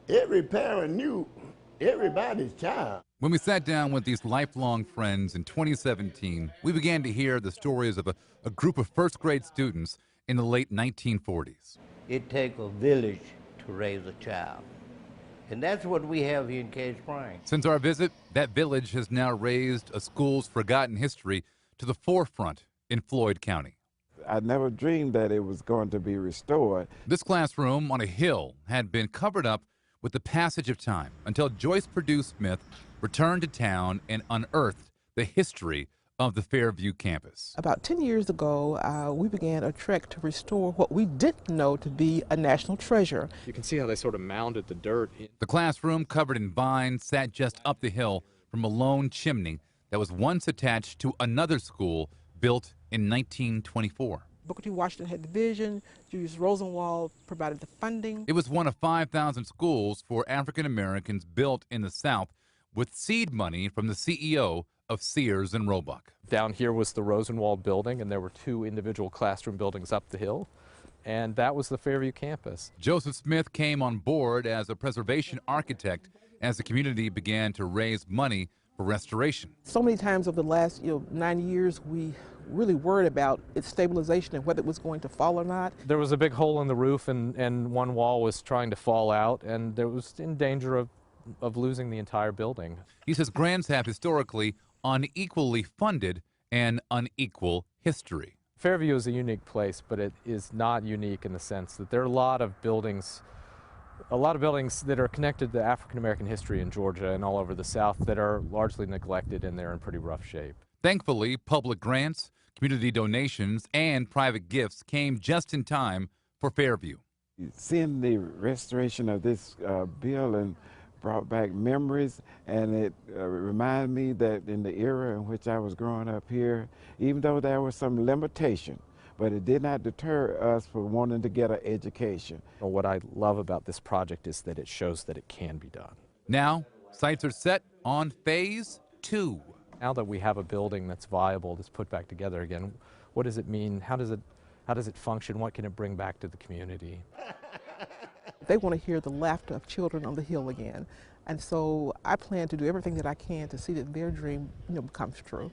Every parent knew everybody's child. When we sat down with these lifelong friends in 2017, we began to hear the stories of a group of first grade students in the late 1940s. It takes a village to raise a child. And that's what we have here in Cave Springs. Since our visit, that village has now raised a school's forgotten history to the forefront in Floyd County. I never dreamed that it was going to be restored. This classroom on a hill had been covered up with the passage of time until Joyce Purdue Smith returned to town and unearthed the history of the Fairview campus. About 10 years ago, we began a trek to restore what we didn't know to be a national treasure. You can see how they sort of mounded the dirt. The classroom, covered in vines, sat just up the hill from a lone chimney that was once attached to another school built in 1924. Booker T. Washington had the vision, Julius Rosenwald provided the funding. It was one of 5,000 schools for African Americans built in the South with seed money from the CEO of Sears and Roebuck. Down here was the Rosenwald building, and there were two individual classroom buildings up the hill, and that was the Fairview campus. Joseph Smith came on board as a preservation architect as the community began to raise money for restoration. So many times over the last 9 years, we really worried about its stabilization and whether it was going to fall or not. There was a big hole in the roof, and one wall was trying to fall out, and there was in danger of losing the entire building. He says grants have historically unequally funded an unequal history. Fairview is a unique place, but it is not unique in the sense that there are a lot of buildings that are connected to African American history in Georgia and all over the South that are largely neglected, and they're in pretty rough shape. Thankfully, public grants, community donations, and private gifts came just in time for Fairview. Seeing the restoration of this building brought back memories, and it reminded me that in the era in which I was growing up here, even though there was some limitation, but it did not deter us from wanting to get an education. What I love about this project is that it shows that it can be done. Now, sights are set on Phase 2. Now that we have a building that's viable, that's put back together again, what does it mean? How does it function? What can it bring back to the community? They want to hear the laughter of children on the hill again. And so I plan to do everything that I can to see that their dream becomes true.